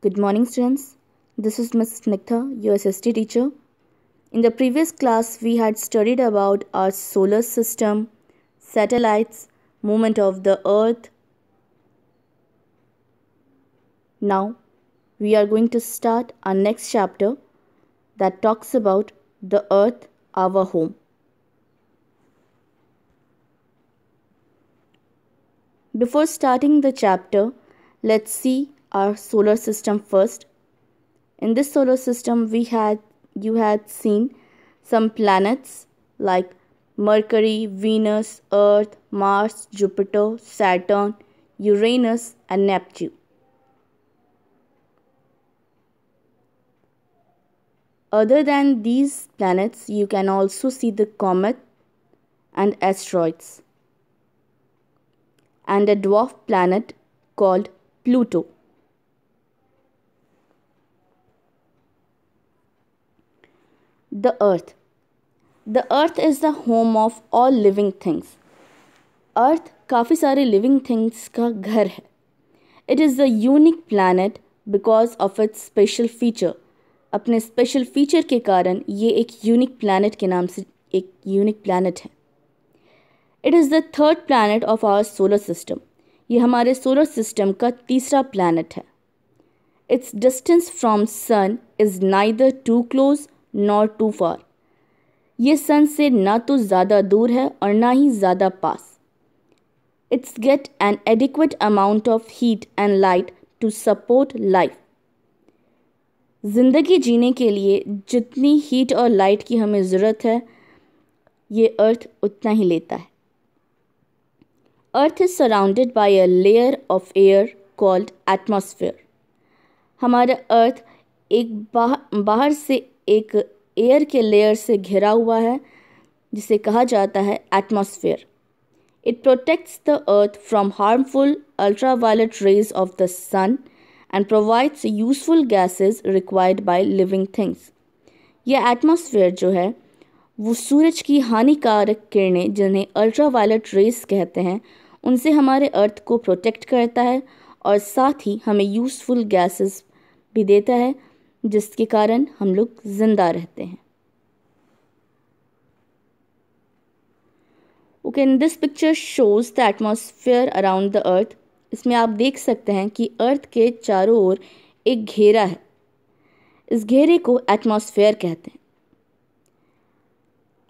Good morning, students. This is Ms. Snigdha, your SST teacher. In the previous class, we had studied about our solar system, satellites, movement of the Earth. Now, we are going to start our next chapter that talks about the Earth, our home. Before starting the chapter, let's see our solar system first. In this solar system, you had seen some planets like Mercury, Venus, Earth, Mars, Jupiter, Saturn, Uranus, and Neptune. Other than these planets, you can also see the comet and asteroids, and a dwarf planet called Pluto. The Earth. The Earth is the home of all living things. Earth काफ़ी सारे living things का घर है. It is a unique planet because of its special feature. अपने special feature के कारण ये एक unique planet के नाम से एक unique planet है. It is the third planet of our solar system. ये हमारे solar system का तीसरा planet है. Its distance from sun is neither too close nor too far. ये सन से ना तो ज़्यादा दूर है और ना ही ज़्यादा पास. It's get an adequate amount of heat and light to support life. ज़िंदगी जीने के लिए जितनी हीट और लाइट की हमें ज़रूरत है, ये अर्थ उतना ही लेता है. Earth is surrounded by a layer of air called atmosphere. हमारा अर्थ एक बाहर से एक एयर के लेयर से घिरा हुआ है जिसे कहा जाता है atmosphere. It protects the earth from harmful ultraviolet rays of the sun and provides useful gases required by living things. यह एटमॉस्फेयर जो है वो सूरज की हानिकारक किरणें जिन्हें अल्ट्रावायलेट रेस कहते हैं उनसे हमारे अर्थ को प्रोटेक्ट करता है और साथ ही हमें यूज़फुल गैसेस भी देता है जिसके कारण हम लोग जिंदा रहते हैं. Okay, in this picture shows the atmosphere around the earth. इसमें आप देख सकते हैं कि अर्थ के चारों ओर एक घेरा है. इस घेरे को एटमॉस्फेयर कहते हैं.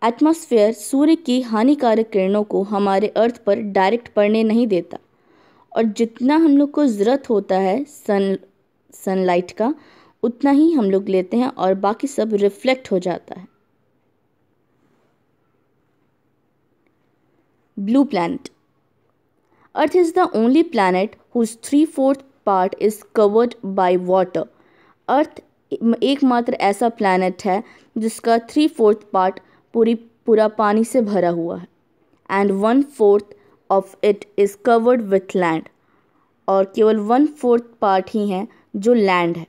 एटमॉस्फेयर सूर्य की हानिकारक किरणों को हमारे अर्थ पर डायरेक्ट पड़ने नहीं देता और जितना हम लोग को ज़रूरत होता है सनलाइट का उतना ही हम लोग लेते हैं और बाकी सब रिफ्लेक्ट हो जाता है. Blue planet. Earth is the only planet whose 3/4 part is covered by water. Earth एकमात्र ऐसा planet है जिसका 3/4 part पूरा पानी से भरा हुआ है. And 1/4 of it is covered with land. और केवल 1/4 part ही है जो land है.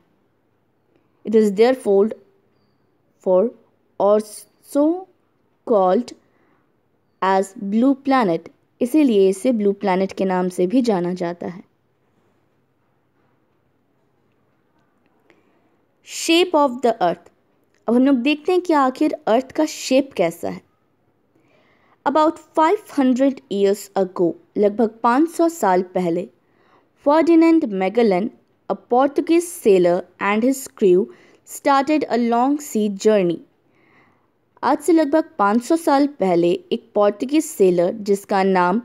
It is therefore also called as blue planet. इसीलिए इसे blue planet के नाम से भी जाना जाता है. Shape of the earth. अब हम लोग देखते हैं कि आखिर अर्थ का शेप कैसा है. About 500 years ago, लगभग 500 साल पहले, Ferdinand Magellan, a Portuguese sailor and his crew started a long sea journey. आज से लगभग 500 साल पहले एक पोर्तुगीज सेलर जिसका नाम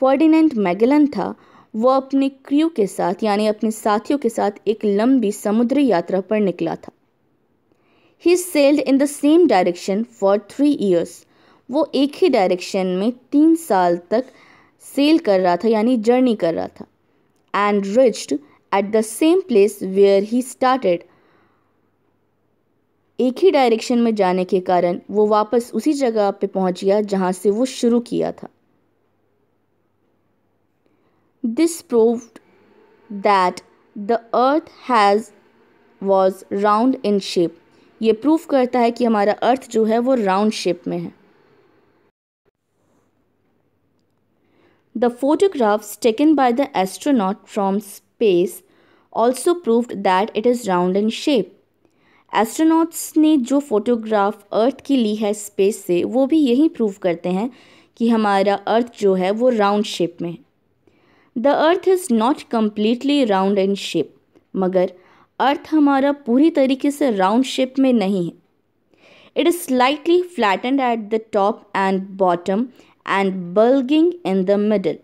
फर्डिनेंड मैगेलन था, वो अपने क्रू के साथ यानी अपने साथियों के साथ एक लंबी समुद्री यात्रा पर निकला था. He sailed in the same direction for 3 years. वो एक ही डायरेक्शन में 3 साल तक सेल कर रहा था यानी जर्नी कर रहा था. And reached at the same place where he started. एक ही डायरेक्शन में जाने के कारण वो वापस उसी जगह पे पहुंच गया जहां से वो शुरू किया था. This proved that the earth was round in shape. ये प्रूव करता है कि हमारा अर्थ जो है वो राउंड शेप में है. The photographs taken by the astronaut from space also proved that it is round in shape. Astronauts ने जो फोटोग्राफ अर्थ की ली है स्पेस से, वो भी यही प्रूव करते हैं कि हमारा अर्थ जो है वो राउंड शेप में है. The earth is not completely round in shape, मगर अर्थ हमारा पूरी तरीके से राउंड शेप में नहीं है. It is slightly flattened eight the top and bottom and bulging in the middle.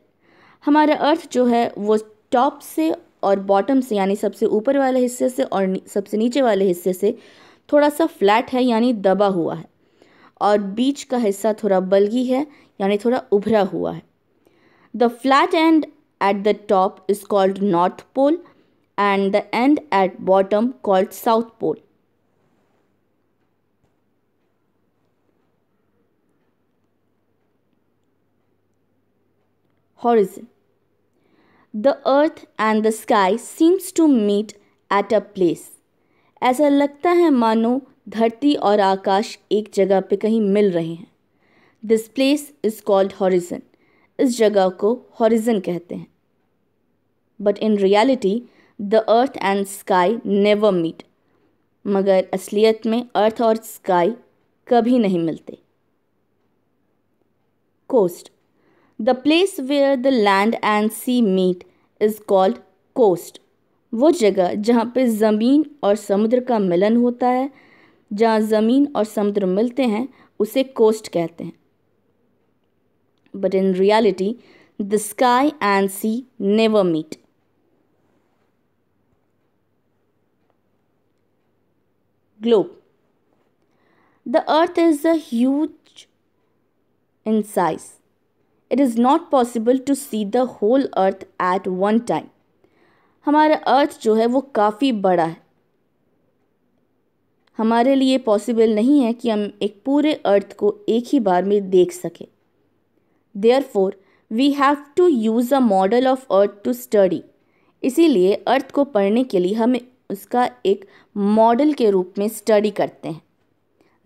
हमारा अर्थ जो है वो टॉप से और बॉटम से यानी सबसे ऊपर वाले हिस्से से और सबसे नीचे वाले हिस्से से थोड़ा सा फ्लैट है यानी दबा हुआ है, और बीच का हिस्सा थोड़ा बल्गी है यानी थोड़ा उभरा हुआ है. The flat end at the top is called North Pole and the end at bottom called South Pole. Horizon. The earth and the sky seems to meet at a place. ऐसा लगता है मानो धरती और आकाश एक जगह पे कहीं मिल रहे हैं. This place is called horizon. इस जगह को horizon कहते हैं. But in reality, the earth and sky never meet. मगर असलियत में अर्थ और स्काई कभी नहीं मिलते. Coast. The place where the land and sea meet is called coast. वो जगह जहाँ पे ज़मीन और समुद्र का मिलन होता है, जहाँ ज़मीन और समुद्र मिलते हैं, उसे कोस्ट कहते हैं. But in reality, the sky and sea never meet. Globe. The earth is a huge in size. It is not possible to see the whole earth at one time. हमारा अर्थ जो है वो काफ़ी बड़ा है. हमारे लिए पॉसिबल नहीं है कि हम एक पूरे अर्थ को एक ही बार में देख सकें. Therefore, we have to use a model of earth to study. इसीलिए अर्थ को पढ़ने के लिए हमें उसका एक मॉडल के रूप में स्टडी करते हैं.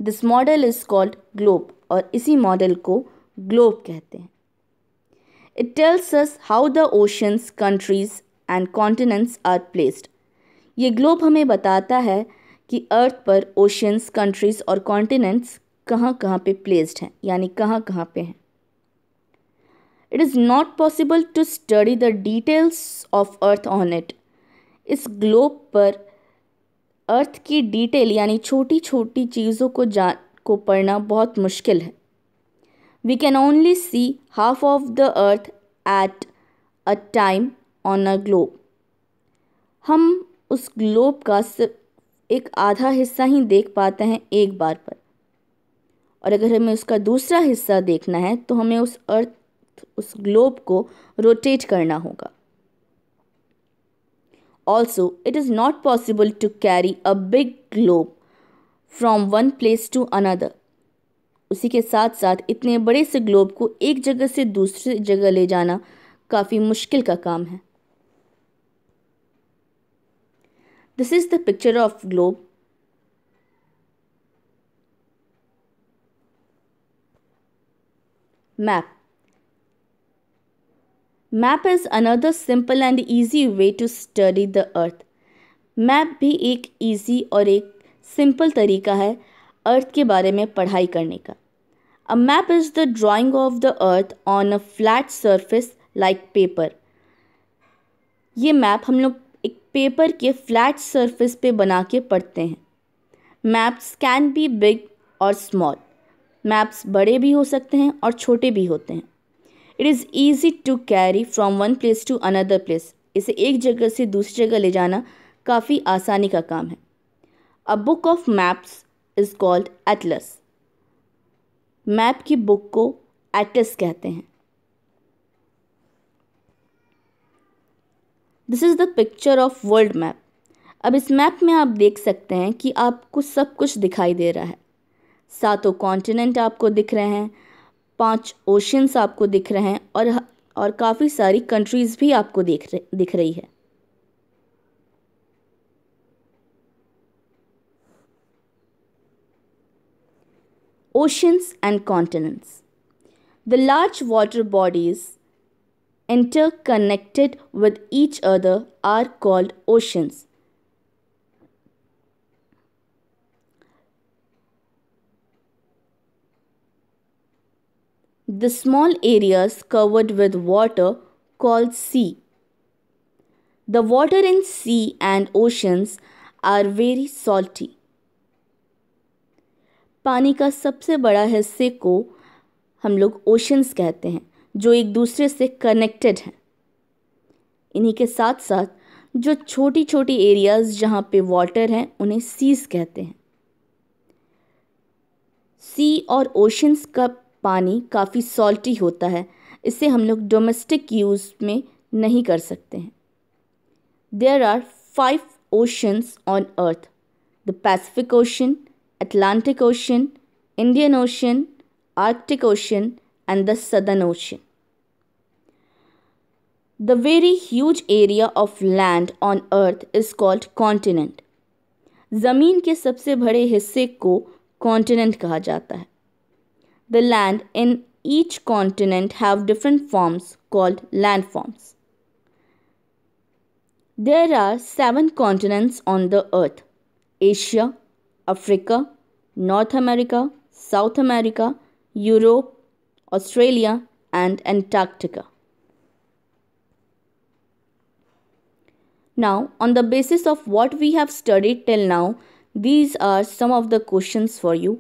This model is called globe, और इसी मॉडल को ग्लोब कहते हैं. It tells us how the oceans, countries and continents are placed. ये ग्लोब हमें बताता है कि अर्थ पर ओशंस, कंट्रीज और कॉन्टिनेंट्स कहाँ कहाँ पे प्लेस्ड हैं, यानी कहाँ कहाँ पे हैं. It is not possible to study the details of earth on it. इस ग्लोब पर अर्थ की डिटेल यानी छोटी छोटी चीज़ों को पढ़ना बहुत मुश्किल है. We can only see half of the earth at a time on a globe. हम उस ग्लोब का सिर्फ एक आधा हिस्सा ही देख पाते हैं एक बार पर, और अगर हमें उसका दूसरा हिस्सा देखना है तो हमें उस ग्लोब को रोटेट करना होगा. Also, it is not possible to carry a big globe from one place to another. उसी के साथ साथ इतने बड़े से ग्लोब को एक जगह से दूसरी जगह ले जाना काफ़ी मुश्किल का काम है. This is the picture of globe. Map. Map is another simple and easy way to study the earth. Map भी एक ईजी और एक सिंपल तरीका है अर्थ के बारे में पढ़ाई करने का. A map is the drying of the earth on a flat surface like paper. ये मैप हम लोग एक पेपर के फ्लैट सरफेस पे बना के पढ़ते हैं. मैप्स कैन बी बिग और स्मॉल. मैप्स बड़े भी हो सकते हैं और छोटे भी होते हैं. It is easy to carry from one place to another place. इसे एक जगह से दूसरी जगह ले जाना काफ़ी आसानी का काम है. A book of maps is called Atlas. Map की बुक को एटलस कहते हैं. This is the picture of world map. अब इस मैप में आप देख सकते हैं कि आपको सब कुछ दिखाई दे रहा है. 7 कॉन्टिनेंट आपको दिख रहे हैं, 5 ओशंस आपको दिख रहे हैं, और काफ़ी सारी कंट्रीज़ भी आपको दिख रही है. Oceans and continents. The large water bodies interconnected with each other are called oceans. The small areas covered with water called sea. The water in sea and oceans are very salty. पानी का सबसे बड़ा हिस्से को हम लोग oceans कहते हैं, जो एक दूसरे से कनेक्टेड हैं. इन्हीं के साथ साथ जो छोटी छोटी एरियाज जहाँ पे वाटर हैं उन्हें सीज कहते हैं. सी और ओशंस का पानी काफ़ी सॉल्टी होता है, इसे हम लोग डोमेस्टिक यूज़ में नहीं कर सकते हैं. There are 5 oceans on earth: the Pacific Ocean, Atlantic Ocean, Indian Ocean, Arctic Ocean, and the Southern Ocean. The very huge area of land on Earth is called continent. ज़मीन के सबसे बड़े हिस्से को continent कहा जाता है. The land in each continent have different forms called landforms. There are 7 continents on the Earth: Asia, Africa, North America, South America, Europe, Australia, and Antarctica. Now, on the basis of what we have studied till now, these are some of the questions for you.